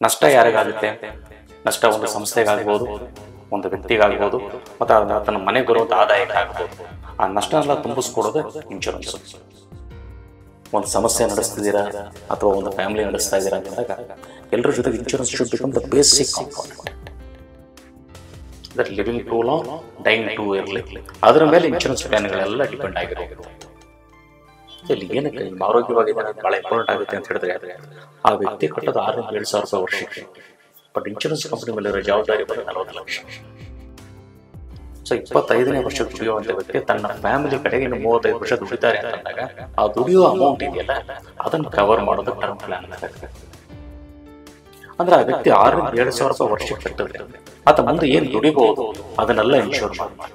ನಷ್ಟ ಯಾರಿಗಾಗುತ್ತೆ? ನಷ್ಟ ಒಂದು ಸಂಸ್ಥೆಗಾಗ್ಬೋದು, ಒಂದು ವ್ಯಕ್ತಿಗಾಗ್ಬೋದು, ಮತ್ತು ಆತನ ಮನೆಗೆ ಬರುವಂಥ ಆದಾಯಕ್ಕಾಗ್ಬೋದು. ಆ ನಷ್ಟನೆಲ್ಲ ತುಂಬಿಸ್ಕೊಡೋದು ಇನ್ಶೂರೆನ್ಸ್. ಒಂದು ಸಮಸ್ಯೆ ನಡೆಸ್ತಿದ್ದೀರಾ ಅಥವಾ ಒಂದು ಫ್ಯಾಮಿಲಿ ನಡೆಸ್ತಾ ಇದ್ದೀರಾ ಅಂದಾಗ ಎಲ್ಲರ ಜೊತೆಗೆ insurance should become the basic component. That living too long, dying too early, ಅದರ ಮೇಲೆ ಇನ್ಶೂರೆನ್ಸ್ ಪ್ಲಾನ್ಗಳೆಲ್ಲ ಡಿಪೆಂಡ್ ಆಗಿರೋದು. ಇಲ್ಲಿ ಏನಕ್ಕೆ ಆರೋಗ್ಯವಾಗಿದ್ದಾರೆ ಬಹಳ ಇಂಪಾರ್ಟೆಂಟ್ ಆಗುತ್ತೆ ಅಂತ ಹೇಳಿದ್ರೆ, ಆ ವ್ಯಕ್ತಿ ಕಟ್ಟೋದು 6,000 ರೂಪಾಯಿ ವರ್ಷಕ್ಕೆ, ಬಟ್ ಇನ್ಶೂರೆನ್ಸ್ ಕಂಪನಿ ಮೇಲೆ ಇರೋ ಜವಾಬ್ದಾರಿ ಬಂದು 40 ಲಕ್ಷ. ಸೊ 25ನೇ ವರ್ಷಕ್ಕೆ ದುಡಿಯುವಂತ ವ್ಯಕ್ತಿ ತನ್ನ ಫ್ಯಾಮಿಲಿ ಕಡೆಗೆ ಇನ್ನು 35 ವರ್ಷ ದುಡಿತಾರೆ ಅಂತಂದಾಗ ಆ ದುಡಿಯೋ ಅಮೌಂಟ್ ಇದೆಯಲ್ಲ ಅದನ್ನು ಕವರ್ ಮಾಡೋದು ಟರ್ಮ್ ಪ್ಲಾನ್ ಆಗುತ್ತೆ. ಅಂದ್ರೆ ಆ ವ್ಯಕ್ತಿ 6,000 ರೂಪಾಯಿ ವರ್ಷಕ್ಕೆ ಕಟ್ಟಿದ್ರೆ ಆತ ಮುಂದೆ ಏನ್ ದುಡಿಬಹುದು ಅದನ್ನೆಲ್ಲ ಇನ್ಶೂರ್ ಮಾಡ್ತಾರೆ.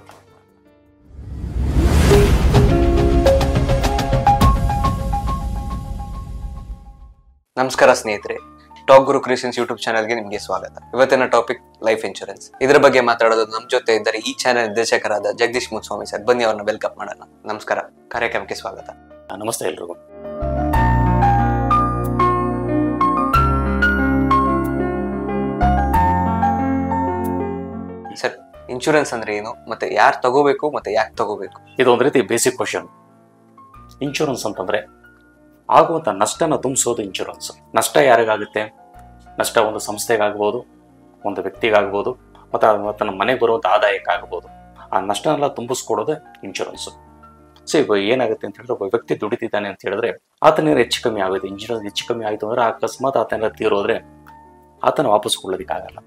ನಮಸ್ಕಾರ ಸ್ನೇಹಿತರೆ, ಟಾಪ್ ಗುರು ಕ್ರಿಯೇಷನ್ಸ್ ಯೂಟ್ಯೂಬ್ ಚಾನಲ್ಗೆ ನಿಮಗೆ ಸ್ವಾಗತ. ಇವತ್ತಿನ ಟಾಪಿಕ್ ಲೈಫ್ ಇನ್ಶೂರೆನ್ಸ್. ಇದರ ಬಗ್ಗೆ ಮಾತಾಡೋದು ನಮ್ಮ ಜೊತೆ ಇದ್ದಾರೆ ಈ ಚಾನೆಲ್ ನಿರ್ದೇಶಕರಾದ ಜಗದೀಶ್ ಮುತ್ಸ್ವಾಮಿ ಸರ್. ಬನ್ನಿ ಅವ್ರನ್ನ ವೆಲ್ಕಮ್ ಮಾಡೋಣ. ನಮಸ್ಕಾರ, ಕಾರ್ಯಕ್ರಮಕ್ಕೆ ಸ್ವಾಗತ. ನಮಸ್ತೆ ಎಲ್ರಿಗೂ. ಸರ್, ಇನ್ಶೂರೆನ್ಸ್ ಅಂದ್ರೆ ಏನು, ಮತ್ತೆ ಯಾರು ತಗೋಬೇಕು ಮತ್ತೆ ಯಾಕೆ ತಗೋಬೇಕು? ಇದು ಒಂದು ರೀತಿ ಬೇಸಿಕ್ ಕ್ವಶನ್. ಇನ್ಶೂರೆನ್ಸ್ ಅಂತಂದ್ರೆ ಆಗುವಂತ ನಷ್ಟನ ತುಂಬಿಸೋದು ಇನ್ಶೂರೆನ್ಸ್. ನಷ್ಟ ಯಾರಿಗಾಗುತ್ತೆ? ನಷ್ಟ ಒಂದು ಸಂಸ್ಥೆಗಾಗ್ಬೋದು, ಒಂದು ವ್ಯಕ್ತಿಗಾಗ್ಬೋದು, ಮತ್ತು ಆತನ ಮನೆಗೆ ಬರುವಂಥ ಆದಾಯಕ್ಕಾಗ್ಬೋದು. ಆ ನಷ್ಟನೆಲ್ಲ ತುಂಬಿಸ್ಕೊಡೋದು ಇನ್ಶೂರೆನ್ಸ್. ಸೊ ಈಗ ಏನಾಗುತ್ತೆ ಅಂತ ಹೇಳಿದ್ರೆ, ಒಬ್ಬ ವ್ಯಕ್ತಿ ದುಡಿತಿದ್ದಾನೆ ಅಂತ ಹೇಳಿದ್ರೆ ಆತನ ಹೆಚ್ಚು ಕಮ್ಮಿ ಆಗುತ್ತೆ. ಇನ್ಶೂರೆನ್ಸ್ ಹೆಚ್ಚು ಕಮ್ಮಿ ಆಯಿತು ಅಂದ್ರೆ ಅಕಸ್ಮಾತ್ ಆತನ ತೀರೋದ್ರೆ ಆತನ ವಾಪಸ್ ಕೊಡೋದಕ್ಕಾಗಲ್ಲ.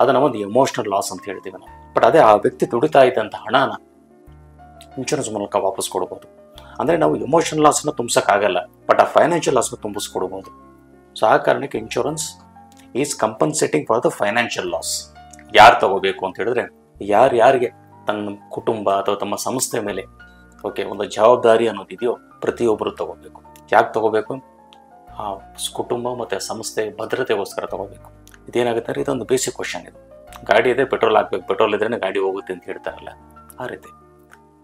ಅದನ್ನ ಒಂದು ಎಮೋಷನಲ್ ಲಾಸ್ ಅಂತ ಹೇಳ್ತೀವಿ ನಾವು. ಬಟ್ ಅದೇ ಆ ವ್ಯಕ್ತಿ ದುಡಿತಾ ಇದ್ದಂಥ ಹಣನ ಇನ್ಶೂರೆನ್ಸ್ ಮೂಲಕ ವಾಪಸ್ ಕೊಡ್ಬೋದು. ಅಂದರೆ ನಾವು ಎಮೋಷನಲ್ ಲಾಸ್ನ ತುಂಬಿಸೋಕ್ಕಾಗಲ್ಲ, ಬಟ್ ಆ ಫೈನಾನ್ಷಿಯಲ್ ಲಾಸ್ನ ತುಂಬಿಸ್ಕೊಡ್ಬೋದು. ಸೊ ಆ ಕಾರಣಕ್ಕೆ insurance is compensating for the financial loss. ಯಾರು ತಗೋಬೇಕು ಅಂತ ಹೇಳಿದ್ರೆ, ಯಾರಿಗೆ ತನ್ನ ಕುಟುಂಬ ಅಥವಾ ತಮ್ಮ ಸಂಸ್ಥೆ ಮೇಲೆ ಒಂದು ಜವಾಬ್ದಾರಿ ಅನ್ನೋದಿದೆಯೋ ಪ್ರತಿಯೊಬ್ಬರು ತಗೋಬೇಕು. ಯಾಕೆ ತಗೋಬೇಕು? ಆ ಕುಟುಂಬ ಮತ್ತು ಸಂಸ್ಥೆ ಭದ್ರತೆಗೋಸ್ಕರ ತಗೋಬೇಕು. ಇದೇನಾಗುತ್ತೆ ಅಂದರೆ ಇದೊಂದು ಬೇಸಿಕ್ ಕ್ವಶನ್. ಇದು ಗಾಡಿ ಇದೆ, ಪೆಟ್ರೋಲ್ ಹಾಕ್ಬೇಕು, ಪೆಟ್ರೋಲ್ ಇದ್ರೇ ಗಾಡಿ ಹೋಗುತ್ತೆ ಅಂತ ಹೇಳ್ತಾರಲ್ಲ, ಆ ರೀತಿ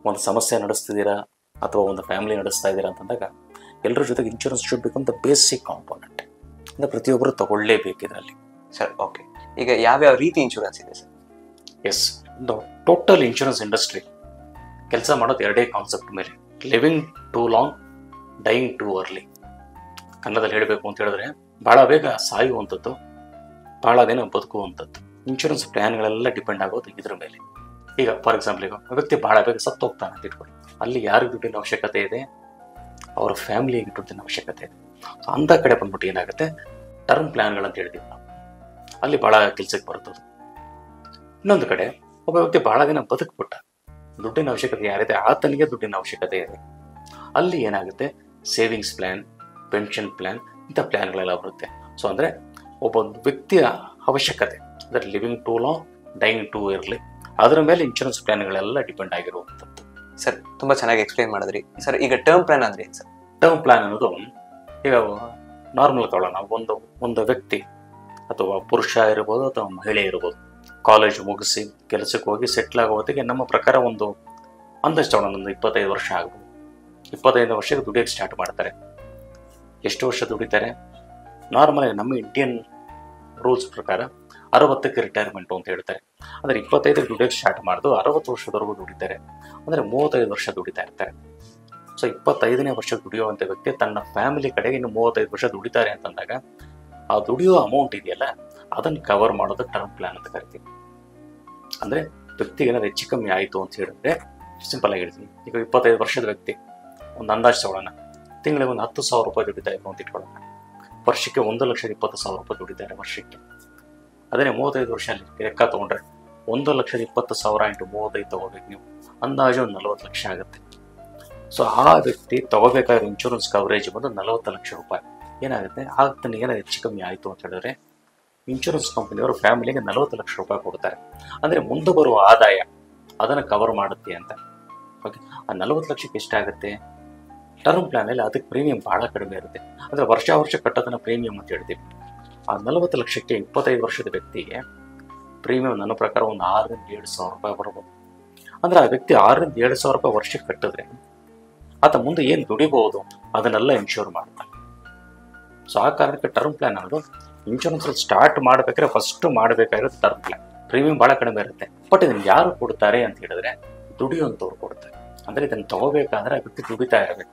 ಒಂದು ಸಮಸ್ಯೆ ನಡೆಸ್ತಿದ್ದೀರಾ ಅಥವಾ ಒಂದು ಫ್ಯಾಮಿಲಿ ನಡೆಸ್ತಾ ಇದ್ದೀರಾ ಅಂತಂದಾಗ ಎಲ್ಲರ ಜೊತೆಗೆ insurance should become the basic component. ಅಂದರೆ ಪ್ರತಿಯೊಬ್ಬರು ತಗೊಳ್ಳೇಬೇಕು ಇದರಲ್ಲಿ. ಸರ್, ಓಕೆ, ಈಗ ಯಾವ್ಯಾವ ರೀತಿ ಇನ್ಶೂರೆನ್ಸ್ ಇದೆ ಸರ್? ಎಸ್, ಒಂದು ಟೋಟಲ್ ಇನ್ಶೂರೆನ್ಸ್ ಇಂಡಸ್ಟ್ರಿ ಕೆಲಸ ಮಾಡೋದು ಎರಡೇ ಕಾನ್ಸೆಪ್ಟ್ ಮೇಲೆ: living too long, dying too early. ಕನ್ನಡದಲ್ಲಿ ಹೇಳಬೇಕು ಅಂತ ಹೇಳಿದ್ರೆ, ಭಾಳ ಬೇಗ ಸಾಯುವಂಥದ್ದು, ಭಾಳ ದಿನ ಬದುಕುವಂಥದ್ದು. ಇನ್ಶೂರೆನ್ಸ್ ಪ್ಲ್ಯಾನ್ಗಳೆಲ್ಲ ಡಿಪೆಂಡ್ ಆಗೋದು ಇದ್ರ ಮೇಲೆ. ಈಗ ಫಾರ್ ಎಕ್ಸಾಂಪಲ್, ಈಗ ವ್ಯಕ್ತಿ ಭಾಳ ಬೇಗ ಸತ್ತು ಹೋಗ್ತಾನೆ ಅಂತ ಇಟ್ಕೊಳ್ಳಿ. ಅಲ್ಲಿ ಯಾರಿಗೆ ದುಡ್ಡಿನ ಅವಶ್ಯಕತೆ ಇದೆ? ಅವರ ಫ್ಯಾಮಿಲಿಗೆ ದುಡ್ಡಿನ ಅವಶ್ಯಕತೆ ಇದೆ. ಅಂಥ ಕಡೆ ಬಂದ್ಬಿಟ್ಟು ಏನಾಗುತ್ತೆ, ಟರ್ಮ್ ಪ್ಲ್ಯಾನ್ಗಳಂತ ಹೇಳ್ತೀವಿ ನಾವು, ಅಲ್ಲಿ ಭಾಳ ಕೆಲಸಕ್ಕೆ ಬರ್ತದೆ. ಇನ್ನೊಂದು ಕಡೆ ಒಬ್ಬ ವ್ಯಕ್ತಿ ಭಾಳ ದಿನ ಬದುಕ್ಬಿಟ್ಟ, ದುಡ್ಡಿನ ಅವಶ್ಯಕತೆ ಯಾರಿದೆ ಆತನಿಗೆ ದುಡ್ಡಿನ ಅವಶ್ಯಕತೆ ಇದೆ. ಅಲ್ಲಿ ಏನಾಗುತ್ತೆ, ಸೇವಿಂಗ್ಸ್ ಪ್ಲ್ಯಾನ್, ಪೆನ್ಷನ್ ಪ್ಲ್ಯಾನ್, ಇಂಥ ಪ್ಲ್ಯಾನ್ಗಳೆಲ್ಲ ಬರುತ್ತೆ. ಸೊ ಅಂದರೆ ಒಬ್ಬ ವ್ಯಕ್ತಿಯ ಅವಶ್ಯಕತೆ, ಅಂದರೆ living too long, dying too early, ಅದರ ಮೇಲೆ ಇನ್ಶೂರೆನ್ಸ್ ಪ್ಲ್ಯಾನ್ಗಳೆಲ್ಲ ಡಿಪೆಂಡ್ ಆಗಿರುವಂಥದ್ದು. ಸರ್, ತುಂಬ ಚೆನ್ನಾಗಿ ಎಕ್ಸ್ಪ್ಲೈನ್ ಮಾಡಿದ್ರಿ. ಸರ್, ಈಗ ಟರ್ಮ್ ಪ್ಲಾನ್ ಅಂದ್ರೆ ಏನು ಸರ್? ಟರ್ಮ್ ಪ್ಲಾನ್ ಅನ್ನೋದು, ಈಗ ನಾರ್ಮಲ್ ತಗೊಳ್ಳೋಣ, ಒಂದು ವ್ಯಕ್ತಿ ಅಥವಾ ಪುರುಷ ಇರ್ಬೋದು ಅಥವಾ ಮಹಿಳೆ ಇರ್ಬೋದು, ಕಾಲೇಜ್ ಮುಗಿಸಿ ಕೆಲಸಕ್ಕೆ ಹೋಗಿ ಸೆಟ್ಲ್ ಆಗೋ ಹೊತ್ತಿಗೆ ನಮ್ಮ ಪ್ರಕಾರ ಒಂದು ಅಂದಾಜು ತಗೊಳ್ಳೋಣ, ಒಂದು 25 ವರ್ಷ ಆಗ್ಬೋದು. 25 ವರ್ಷಕ್ಕೆ ದುಡಿಯೋಕ್ಕೆ ಸ್ಟಾರ್ಟ್ ಮಾಡ್ತಾರೆ. ಎಷ್ಟು ವರ್ಷ ದುಡಿತಾರೆ? ನಾರ್ಮಲಾಗಿ ನಮ್ಮ ಇಂಡಿಯನ್ ರೂಲ್ಸ್ ಪ್ರಕಾರ 60ಕ್ಕೆ ರಿಟೈರ್ಮೆಂಟು ಅಂತ ಹೇಳ್ತಾರೆ. ಅಂದರೆ 25ಕ್ಕೆ ದುಡಿಯೋಕ್ಕೆ ಸ್ಟಾರ್ಟ್ ಮಾಡಿದ್ರು 60 ವರ್ಷದವರೆಗೂ ದುಡಿತಾರೆ. ಅಂದರೆ 35 ವರ್ಷ ದುಡಿತಾ ಇರ್ತಾರೆ. ಸೊ 25ನೇ ವರ್ಷಕ್ಕೆ ದುಡಿಯುವಂಥ ವ್ಯಕ್ತಿ ತನ್ನ ಫ್ಯಾಮಿಲಿ ಕಡೆಗೆ ಇನ್ನು 35 ವರ್ಷ ದುಡಿತಾರೆ ಅಂತಂದಾಗ ಆ ದುಡಿಯೋ ಅಮೌಂಟ್ ಇದೆಯಲ್ಲ ಅದನ್ನು ಕವರ್ ಮಾಡೋದು ಟರ್ಮ್ ಪ್ಲಾನ್ ಅಂತ ಕರಿತೀವಿ. ಅಂದರೆ ವ್ಯಕ್ತಿಗೆ ಏನಾದ್ರು ಹೆಚ್ಚು ಕಮ್ಮಿ ಆಯಿತು ಅಂತ ಹೇಳಿದ್ರೆ, ಸಿಂಪಲ್ ಆಗಿ ಹೇಳ್ತೀನಿ, ಈಗ 25 ವರ್ಷದ ವ್ಯಕ್ತಿ ಒಂದು ಅಂದಾಜು ತಗೊಳ್ಳೋಣ, ತಿಂಗಳಿಗೆ ಒಂದು 10,000 ರೂಪಾಯಿ ದುಡಿತಾ ಇದ್ರು ಅಂತ ಇಟ್ಕೊಳ್ಳೋಣ. ವರ್ಷಕ್ಕೆ 1,20,000 ರೂಪಾಯಿ ದುಡಿತಾರೆ ವರ್ಷಕ್ಕೆ. ಅದೇ 35 ವರ್ಷ ಲೆಕ್ಕ ತೊಗೊಂಡ್ರೆ 1,20,000 ಇಂಟು 35 ತಗೋಬೇಕು ನೀವು, ಅಂದಾಜು ಒಂದು 40 ಲಕ್ಷ ಆಗುತ್ತೆ. ಸೊ ಆ ವ್ಯಕ್ತಿ ತಗೋಬೇಕಾದ್ರೆ ಇನ್ಶೂರೆನ್ಸ್ ಕವರೇಜ್ ಬಂದು 40 ಲಕ್ಷ ರೂಪಾಯಿ. ಏನಾಗುತ್ತೆ, ಆತನಿಗೆ ಏನಾದ್ರು ಹೆಚ್ಚು ಕಮ್ಮಿ ಆಯಿತು ಅಂತ ಹೇಳಿದ್ರೆ ಇನ್ಶೂರೆನ್ಸ್ ಕಂಪನಿಯವರು ಫ್ಯಾಮಿಲಿಗೆ 40 ಲಕ್ಷ ರೂಪಾಯಿ ಕೊಡ್ತಾರೆ. ಅಂದರೆ ಮುಂದೆ ಬರುವ ಆದಾಯ ಅದನ್ನು ಕವರ್ ಮಾಡುತ್ತೆ ಅಂತ. ಓಕೆ, ಆ 40 ಲಕ್ಷಕ್ಕೆ ಎಷ್ಟಾಗುತ್ತೆ? ಟರ್ಮ್ ಪ್ಲಾನಲ್ಲಿ ಅದಕ್ಕೆ ಪ್ರೀಮಿಯಂ ಭಾಳ ಕಡಿಮೆ ಇರುತ್ತೆ. ಅಂದರೆ ವರ್ಷ ಕಟ್ಟೋದನ್ನ ಪ್ರೀಮಿಯಂ ಅಂತ ಹೇಳ್ತೀವಿ. ಆ 40 ಲಕ್ಷಕ್ಕೆ 25 ವರ್ಷದ ವ್ಯಕ್ತಿಗೆ ಪ್ರೀಮಿಯಂ ನನ್ನ ಪ್ರಕಾರ ಒಂದು 6,000-7,000 ರೂಪಾಯಿ ಬರ್ಬೋದು. ಅಂದರೆ ಆ ವ್ಯಕ್ತಿ 6,000-7,000 ರೂಪಾಯಿ ವರ್ಷಕ್ಕೆ ಕಟ್ಟಿದ್ರೆ ಆತ ಮುಂದೆ ಏನು ದುಡಿಬಹುದು ಅದನ್ನೆಲ್ಲ ಇನ್ಶೂರ್ ಮಾಡ್ತಾನೆ. ಸೊ ಆ ಕಾರಣಕ್ಕೆ ಟರ್ಮ್ ಪ್ಲಾನ್ ಅನ್ನೋದು ಇನ್ಶೂರೆನ್ಸ್ ಸ್ಟಾರ್ಟ್ ಮಾಡ್ಬೇಕಾದ್ರೆ ಫಸ್ಟ್ ಮಾಡಬೇಕಾಗಿರೋದು ಟರ್ಮ್ ಪ್ಲಾನ್. ಪ್ರೀಮಿಯಂ ಭಾಳ ಕಡಿಮೆ ಇರುತ್ತೆ, ಬಟ್ ಇದನ್ನು ಯಾರು ಕೊಡ್ತಾರೆ ಅಂತ ಹೇಳಿದ್ರೆ ದುಡಿಯುವಂಥವ್ರು ಕೊಡ್ತಾರೆ. ಅಂದರೆ ಇದನ್ನು ತಗೋಬೇಕಾದ್ರೆ ಆ ವ್ಯಕ್ತಿ ದುಡಿತಾ ಇರಬೇಕು.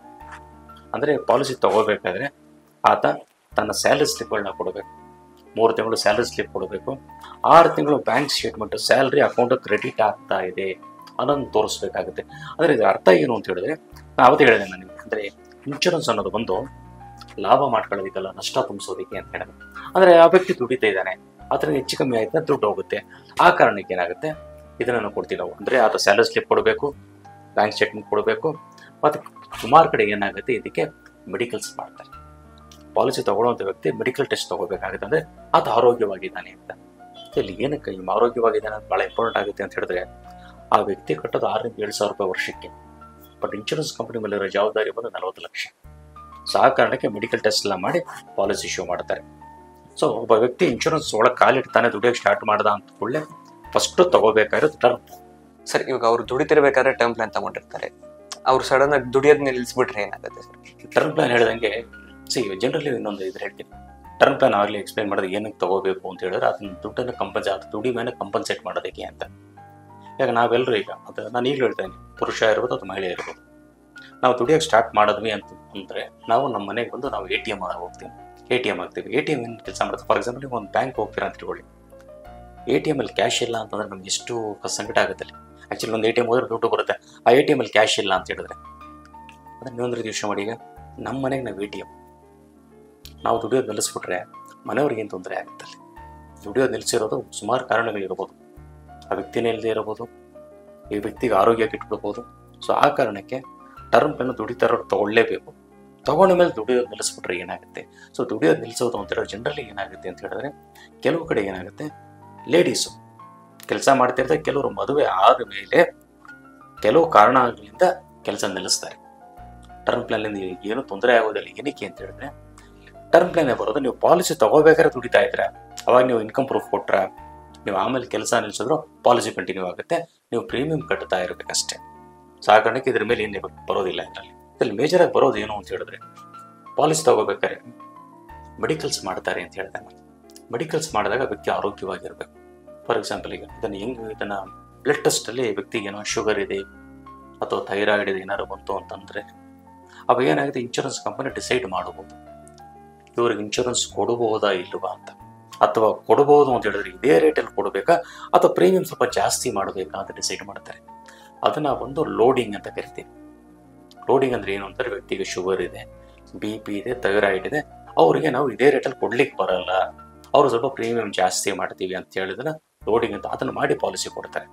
ಅಂದರೆ ಪಾಲಿಸಿ ತಗೋಬೇಕಾದ್ರೆ ಆತ ತನ್ನ ಸ್ಯಾಲರಿ ಸ್ಲಿಪ್ಗಳನ್ನ ಕೊಡಬೇಕು, 3 ತಿಂಗಳು ಸ್ಯಾಲರಿ ಸ್ಲಿಪ್ ಕೊಡಬೇಕು, 6 ತಿಂಗಳು bank statement salary account credit ಆಗ್ತಾ ಇದೆ ಅನ್ನೋದನ್ನು ತೋರಿಸ್ಬೇಕಾಗುತ್ತೆ. ಅಂದರೆ ಇದರ ಅರ್ಥ ಏನು ಅಂತ ಹೇಳಿದ್ರೆ, ನಾನು ಅವತ್ತು ಹೇಳಿದೆ ನನಗೆ, ಅಂದರೆ ಇನ್ಶೂರೆನ್ಸ್ ಅನ್ನೋದು ಬಂದು ಲಾಭ ಮಾಡ್ಕೊಳ್ಳೋದಕ್ಕಲ್ಲ, ನಷ್ಟ ತುಂಬಿಸೋದಕ್ಕೆ ಅಂತ ಹೇಳಿದೆ. ಅಂದರೆ ಆ ವ್ಯಕ್ತಿ ದುಡಿತಾ ಇದ್ದಾನೆ, ಅದರಿಂದ ಹೆಚ್ಚು ಕಮ್ಮಿ ಆಯ್ತು ದುಡ್ಡು ಹೋಗುತ್ತೆ. ಆ ಕಾರಣಕ್ಕೆ ಏನಾಗುತ್ತೆ, ಇದನ್ನು ಕೊಡ್ತೀವಿ ನಾವು. ಅಂದರೆ ಆತ ಸ್ಯಾಲರಿ ಸ್ಲಿಪ್ ಕೊಡಬೇಕು, ಬ್ಯಾಂಕ್ ಸ್ಟೇಟ್ಮೆಂಟ್ ಕೊಡಬೇಕು, ಮತ್ತು ಸುಮಾರು ಕಡೆ ಏನಾಗುತ್ತೆ ಇದಕ್ಕೆ ಮೆಡಿಕಲ್ಸ್ ಮಾಡ್ತಾರೆ. ಪಾಲಿಸಿ ತಗೊಳ್ಳೋಂಥ ವ್ಯಕ್ತಿ ಮೆಡಿಕಲ್ ಟೆಸ್ಟ್ ತೊಗೋಬೇಕಾಗುತ್ತೆ, ಅಂದರೆ ಆತ ಆರೋಗ್ಯವಾಗಿದ್ದಾನೆ ಅಂತ. ಇಲ್ಲಿ ಏನಕ್ಕೆ ಈ ಆರೋಗ್ಯವಾಗಿದ್ದಾನೆ ಅಂತ ಭಾಳ ಇಂಪಾರ್ಟೆಂಟ್ ಆಗುತ್ತೆ ಅಂತ ಹೇಳಿದ್ರೆ, ಆ ವ್ಯಕ್ತಿ ಕಟ್ಟೋದು 6 ರಿಂದ 7 ಸಾವಿರ ರೂಪಾಯಿ ವರ್ಷಕ್ಕೆ. ಬಟ್ ಇನ್ಶೂರೆನ್ಸ್ ಕಂಪನಿ ಮೇಲಿರೋ ಜವಾಬ್ದಾರಿ ಬಂದು 40 ಲಕ್ಷ. ಸೊ ಆ ಕಾರಣಕ್ಕೆ ಮೆಡಿಕಲ್ ಟೆಸ್ಟ್ ಎಲ್ಲ ಮಾಡಿ ಪಾಲಿಸಿ ಇಶ್ಯೂ ಮಾಡ್ತಾರೆ. ಸೊ ಒಬ್ಬ ವ್ಯಕ್ತಿ ಇನ್ಶೂರೆನ್ಸ್ ಒಳಗೆ ಕಾಲಿಡ್ತಾನೆ, ದುಡಿಯೋಕ್ಕೆ ಸ್ಟಾರ್ಟ್ ಮಾಡ್ದ ಅಂತ ಕೂಡಲೇ ಫಸ್ಟು ತಗೋಬೇಕಾಗಿರೋದು ಟರ್ಮ್. ಸರ್, ಇವಾಗ ಅವ್ರು ದುಡಿತಿರ್ಬೇಕಾದ್ರೆ ಟರ್ಮ್ ಪ್ಲಾನ್ ತಗೊಂಡಿರ್ತಾರೆ, ಅವ್ರು ಸಡನ್ ಆಗಿ ದುಡಿಯೋದ್ ನಿಲ್ಲಿಸ್ಬಿಟ್ರೆ ಏನಾಗುತ್ತೆ ಸರ್? ಟರ್ಮ್ ಪ್ಲಾನ್ ಹೇಳಿದಂಗೆ ಜನರಲಿ ಇನ್ನೊಂದು ಇದ್ರೆ ಹೇಳ್ತೀನಿ. ಟರ್ಮ್ ಪ್ಲಾನ್ ಆಗಲಿ ಎಕ್ಸ್ಪ್ಲೈನ್ ಮಾಡೋದು ಏನಕ್ಕೆ ತಗೋಬೇಕು ಅಂತ ಹೇಳಿದ್ರೆ, ಅದನ್ನ ದುಡ್ಡನ್ನು ದುಡಿ ಮೇಲೆ ಕಂಪನ್ಸೇಟ್ ಮಾಡೋದಕ್ಕೆ ಅಂತ. ಈಗ ನಾವೆಲ್ಲರೂ ಈಗ ಅದು ನಾನು ಈಗಲೂ ಹೇಳ್ತೇನೆ, ಪುರುಷ ಇರ್ಬೋದು ಅಥವಾ ಮಹಿಳೆ ಇರ್ಬೋದು, ನಾವು ದುಡಿಯೋಕ್ಕೆ ಸ್ಟಾರ್ಟ್ ಮಾಡಿದ್ವಿ ಅಂದರೆ ನಾವು ನಮ್ಮ ಮನೆಗೆ ಬಂದು ನಾವು ATM ಹೋಗ್ತೀವಿ, ATM ಆಗ್ತೀವಿ. ATM ಏನು ಕೆಲಸ ಮಾಡುತ್ತೆ? ಫಾರ್ ಎಕ್ಸಾಂಪಲ್ ನೀವು ಒಂದು ಬ್ಯಾಂಕ್ ಹೋಗ್ತೀರಾ ಅಂತ ತಿಳ್ಕೊಳ್ಳಿ, ATM ಅಲ್ಲಿ ಕ್ಯಾಶ್ ಇಲ್ಲ ಅಂತಂದ್ರೆ ನಮ್ಗೆ ಎಷ್ಟು ಸಂಕಟ ಆಗುತ್ತೆ. ಆ್ಯಕ್ಚುಲಿ ಒಂದು ATM ಹೋದ್ರೆ ದುಡ್ಡು ಬರುತ್ತೆ, ಆ ATM ಅಲ್ಲಿ ಕ್ಯಾಶ್ ಇಲ್ಲ ಅಂತ ಹೇಳಿದ್ರೆ ಅದನ್ನು ನೀವೊಂದು ರೀತಿ ಯೋಚನೆ ಮಾಡಿ. ಈಗ ನಮ್ಮ ಮನೆಗೆ ನಾವು ATM ನಾವು ದುಡಿಯೋದು ನಿಲ್ಲಿಸ್ಬಿಟ್ರೆ ಮನೆಯವ್ರಿಗೇನು ತೊಂದರೆ ಆಗುತ್ತೆ. ದುಡಿಯೋದು ನಿಲ್ಲಿಸಿರೋದು ಸುಮಾರು ಕಾರಣಗಳಿರ್ಬೋದು, ಆ ವ್ಯಕ್ತಿನೇ ಇಲ್ಲದೆ ಇರಬಹುದು, ಈ ವ್ಯಕ್ತಿಗೆ ಆರೋಗ್ಯ ಕೆಟ್ಬಿಡ್ಬೋದು. ಸೊ ಆ ಕಾರಣಕ್ಕೆ ಟರ್ಮ್ ಪ್ಲಾನ್ ದುಡಿತಾರೋರು ತಗೊಳ್ಳೇಬೇಕು. ತಗೊಂಡ ಮೇಲೆ ದುಡಿಯೋದು ನಿಲ್ಲಿಸ್ಬಿಟ್ರೆ ಏನಾಗುತ್ತೆ? ಸೊ ದುಡಿಯೋದು ನಿಲ್ಲಿಸೋದು ಅಂತ ಹೇಳಿದ್ರೆ ಜನರಲಿ ಏನಾಗುತ್ತೆ ಅಂತ ಹೇಳಿದ್ರೆ, ಕೆಲವು ಕಡೆ ಏನಾಗುತ್ತೆ, ಲೇಡೀಸು ಕೆಲಸ ಮಾಡ್ತಿರ್ತಾರೆ, ಕೆಲವರು ಮದುವೆ ಆದ ಮೇಲೆ ಕೆಲವು ಕಾರಣಗಳಿಂದ ಕೆಲಸ ನಿಲ್ಲಿಸ್ತಾರೆ. ಟರ್ಮ್ ಪ್ಲಾನ್ಲಿಂದ ಏನು ತೊಂದರೆ ಆಗೋದಿಲ್ಲ. ಏನಕ್ಕೆ ಅಂತ ಹೇಳಿದ್ರೆ, ಟರ್ಮ್ ಪ್ಲಾನ್ ಬರೋದು ನೀವು ಪಾಲಿಸಿ ತಗೋಬೇಕಾದ್ರೆ ದುಡಿತಾ ಇದ್ರೆ, ಅವಾಗ ನೀವು ಇನ್ಕಮ್ ಪ್ರೂಫ್ ಕೊಟ್ರೆ, ನೀವು ಆಮೇಲೆ ಕೆಲಸ ನಿಲ್ಲಿಸಿದ್ರು ಪಾಲಿಸಿ ಕಂಟಿನ್ಯೂ ಆಗುತ್ತೆ, ನೀವು ಪ್ರೀಮಿಯಂ ಕಟ್ತಾ ಇರಬೇಕಷ್ಟೇ. ಸೊ ಆ ಕಾರಣಕ್ಕೆ ಇದ್ರ ಮೇಲೆ ಏನು ಬರೋದಿಲ್ಲ. ಇದರಲ್ಲಿ ಮೇಜರಾಗಿ ಬರೋದು ಏನು ಅಂತ ಹೇಳಿದ್ರೆ, ಪಾಲಿಸಿ ತಗೋಬೇಕಾದ್ರೆ ಮೆಡಿಕಲ್ಸ್ ಮಾಡ್ತಾರೆ ಅಂತ ಹೇಳಿದೆ ನಾನು. ಮೆಡಿಕಲ್ಸ್ ಮಾಡಿದಾಗ ವ್ಯಕ್ತಿ ಆರೋಗ್ಯವಾಗಿರಬೇಕು. ಫಾರ್ ಎಕ್ಸಾಂಪಲ್ ಈಗ ಇದನ್ನು ಬ್ಲಡ್ ಟೆಸ್ಟಲ್ಲಿ ವ್ಯಕ್ತಿಗೆ ಏನೋ ಶುಗರ್ ಇದೆ ಅಥವಾ ಥೈರಾಯ್ಡ್ ಇದೆ ಏನಾದ್ರು ಬಂತು ಅಂತಂದರೆ, ಅವಾಗ ಏನಾಗುತ್ತೆ, ಇನ್ಶೂರೆನ್ಸ್ ಕಂಪನಿ ಡಿಸೈಡ್ ಮಾಡಬಹುದು ಇವ್ರಿಗೆ ಇನ್ಶೂರೆನ್ಸ್ ಕೊಡಬಹುದಾ ಇಲ್ವಾ ಅಂತ. ಅಥವಾ ಕೊಡಬಹುದು ಅಂತ ಹೇಳಿದ್ರೆ ಇದೇ ರೇಟಲ್ಲಿ ಕೊಡಬೇಕಾ ಅಥವಾ ಪ್ರೀಮಿಯಂ ಸ್ವಲ್ಪ ಜಾಸ್ತಿ ಮಾಡಬೇಕಾ ಅಂತ ಡಿಸೈಡ್ ಮಾಡ್ತಾರೆ. ಅದನ್ನು ಒಂದು ಲೋಡಿಂಗ್ ಅಂತ ಕರಿತೀವಿ. ಲೋಡಿಂಗ್ ಅಂದರೆ ಏನು ಅಂತಾರೆ, ವ್ಯಕ್ತಿಗೆ ಶುಗರ್ ಇದೆ, BP ಇದೆ, ಥೈರಾಯ್ಡ್ ಇದೆ, ಅವರಿಗೆ ನಾವು ಇದೇ ರೇಟಲ್ಲಿ ಕೊಡ್ಲಿಕ್ಕೆ ಬರಲ್ಲ, ಅವರು ಸ್ವಲ್ಪ ಪ್ರೀಮಿಯಂ ಜಾಸ್ತಿ ಮಾಡ್ತೀವಿ ಅಂತ ಹೇಳಿದ್ರೆ ಲೋಡಿಂಗ್ ಅಂತ ಅದನ್ನು ಮಾಡಿ ಪಾಲಿಸಿ ಕೊಡ್ತಾರೆ.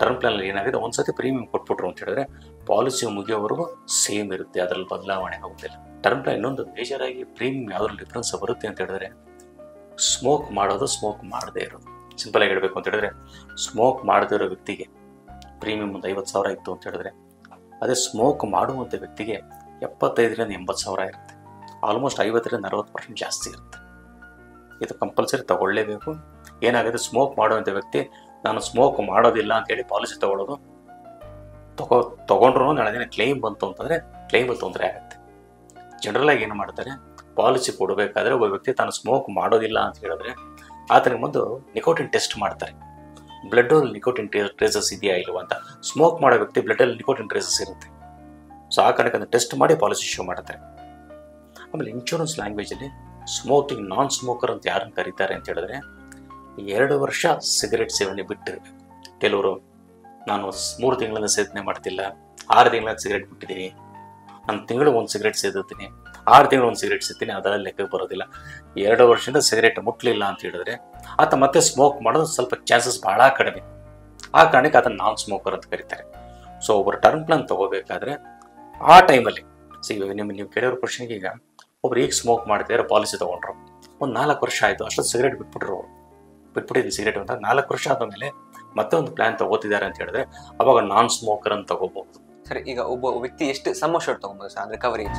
ಟರ್ಮ್ ಪ್ಲಾನಲ್ಲಿ ಏನಾಗಿದೆ, ಒಂದ್ಸತಿ ಪ್ರೀಮಿಯಂ ಕೊಟ್ಬಿಟ್ರು ಅಂತ ಹೇಳಿದ್ರೆ ಪಾಲಿಸಿ ಮುಗಿಯೋವರೆಗೂ ಸೇಮ್ ಇರುತ್ತೆ, ಅದರಲ್ಲಿ ಬದಲಾವಣೆ ಆಗೋದಿಲ್ಲ. ಟರ್ಮ್ ಪ್ಲಾನ್ ಇನ್ನೊಂದು ಮೇಜರಾಗಿ ಪ್ರೀಮಿಯಂ ಯಾವ್ದ್ರಲ್ಲಿ ಡಿಫ್ರೆನ್ಸ್ ಬರುತ್ತೆ ಅಂತ ಹೇಳಿದ್ರೆ, ಸ್ಮೋಕ್ ಮಾಡೋದು, ಸ್ಮೋಕ್ ಮಾಡದೇ ಇರೋದು. ಸಿಂಪಲ್ ಆಗಿ ಹೇಳಬೇಕು ಅಂತ ಹೇಳಿದ್ರೆ, ಸ್ಮೋಕ್ ಮಾಡದೇ ಇರೋ ವ್ಯಕ್ತಿಗೆ ಪ್ರೀಮಿಯಂ ಒಂದು 50,000 ಇತ್ತು ಅಂತ ಹೇಳಿದ್ರೆ, ಅದೇ ಸ್ಮೋಕ್ ಮಾಡುವಂಥ ವ್ಯಕ್ತಿಗೆ 75 ರಿಂದ 80,000 ಇರುತ್ತೆ. ಆಲ್ಮೋಸ್ಟ್ 50 ರಿಂದ 60% ಜಾಸ್ತಿ ಇರುತ್ತೆ. ಇದು ಕಂಪಲ್ಸರಿ ತಗೊಳ್ಳೇಬೇಕು. ಏನಾಗುತ್ತೆ, ಸ್ಮೋಕ್ ಮಾಡುವಂಥ ವ್ಯಕ್ತಿ ನಾನು ಸ್ಮೋಕ್ ಮಾಡೋದಿಲ್ಲ ಅಂತೇಳಿ ಪಾಲಿಸಿ ತಗೊಳ್ಳೋದು, ತಗೊಂಡ್ರು ನಾಳೆ ದಿನ ಕ್ಲೈಮ್ ಬಂತು ಅಂತಂದರೆ ಕ್ಲೈಮಲ್ಲಿ ತೊಂದರೆ ಆಗುತ್ತೆ. ಜನರಲಾಗಿ ಏನು ಮಾಡ್ತಾರೆ, ಪಾಲಿಸಿ ಕೊಡಬೇಕಾದ್ರೆ ಒಬ್ಬ ವ್ಯಕ್ತಿ ತಾನು ಸ್ಮೋಕ್ ಮಾಡೋದಿಲ್ಲ ಅಂತ ಹೇಳಿದ್ರೆ ಆತನಿಗೆ ಒಂದು ನಿಕೋಟಿನ್ ಟೆಸ್ಟ್ ಮಾಡ್ತಾರೆ, ಬ್ಲಡ್ಡಲ್ಲಿ ನಿಕೋಟಿನ್ ಟ್ರೇಸಸ್ ಇದೆಯಾ ಇಲ್ವಾ ಅಂತ. ಸ್ಮೋಕ್ ಮಾಡೋ ವ್ಯಕ್ತಿ ಬ್ಲಡ್ಡಲ್ಲಿ ನಿಕೋಟಿನ್ ಟ್ರೇಸಸ್ ಇರುತ್ತೆ. ಸೊ ಆ ಕಾರಣಕ್ಕೆ ಅದನ್ನು ಟೆಸ್ಟ್ ಮಾಡಿ ಪಾಲಿಸಿ ಇಶ್ಯೂ ಮಾಡ್ತಾರೆ. ಆಮೇಲೆ ಇನ್ಶೂರೆನ್ಸ್ ಲ್ಯಾಂಗ್ವೇಜಲ್ಲಿ ಸ್ಮೋಕಿಂಗ್, ನಾನ್ ಸ್ಮೋಕರ್ ಅಂತ ಯಾರನ್ನು ಕರೀತಾರೆ ಅಂತ ಹೇಳಿದ್ರೆ, 2 ವರ್ಷ ಸಿಗರೆಟ್ ಸೇವನೆ ಬಿಟ್ಟಿರಬೇಕು. ಕೆಲವರು ನಾನು 3 ತಿಂಗಳಿಂದ ಸೇವನೆ ಮಾಡ್ತಿಲ್ಲ, 6 ತಿಂಗಳಿಂದ ಸಿಗರೆಟ್ ಬಿಟ್ಟಿದ್ದೀನಿ, ನಾನು ತಿಂಗಳು 1 ಸಿಗರೆಟ್ ಸೇದುತ್ತೀನಿ, 6 ತಿಂಗಳು 1 ಸಿಗರೆಟ್ ಸೇತೀನಿ, ಅದರಲ್ಲಿ ಲೆಕ್ಕಕ್ಕೆ ಬರೋದಿಲ್ಲ. 2 ವರ್ಷದಿಂದ ಸಿಗರೆಟ್ ಮುಟ್ಲಿಲ್ಲ ಅಂತ ಹೇಳಿದ್ರೆ ಆತ ಮತ್ತೆ ಸ್ಮೋಕ್ ಮಾಡೋದು ಸ್ವಲ್ಪ ಚಾನ್ಸಸ್ ಬಹಳ ಕಡಿಮೆ. ಆ ಕಾರಣಕ್ಕೆ ಅದನ್ನು ನಾನ್ ಸ್ಮೋಕರ್ ಅಂತ ಕರೀತಾರೆ. ಸೊ ಒಬ್ಬರು ಟರ್ಮ್ ಪ್ಲಾನ್ ತಗೋಬೇಕಾದ್ರೆ ಆ ಟೈಮಲ್ಲಿ ನೀವು ಕೇಳೋರ ಕ್ವಶನ್ಗೆ, ಈಗ ಒಬ್ರು ಈಗ ಸ್ಮೋಕ್ ಮಾಡ್ತಿದ್ದಾರೆ, ಪಾಲಿಸಿ ತೊಗೊಂಡ್ರು, ಒಂದು 4 ವರ್ಷ ಆಯಿತು, ಅಷ್ಟೊಂದು ಸಿಗರೆಟ್ ಬಿಟ್ಬಿಟ್ಟಿದ್ದು ಸಿಗರೇಟ್ ಅಂತ 4 ವರ್ಷ ಆದಮೇಲೆ ಮತ್ತೆ ಒಂದು ಪ್ಲಾನ್ ತಗೋತಿದ್ದಾರೆ ಅಂತ ಹೇಳಿದ್ರೆ ಅವಾಗ ನಾನ್ ಸ್ಮೋಕರ್ ಅಂತ ತಗೋಬಹುದು. ಸರಿ, ಈಗ ಒಬ್ಬ ವ್ಯಕ್ತಿ ಎಷ್ಟು ಸಮ್ ಅಶ್ಯೂರ್ಡ್ ತಗೊಬೋದು ಸರ್, ಅಂದ್ರೆ ಕವರೇಜ್?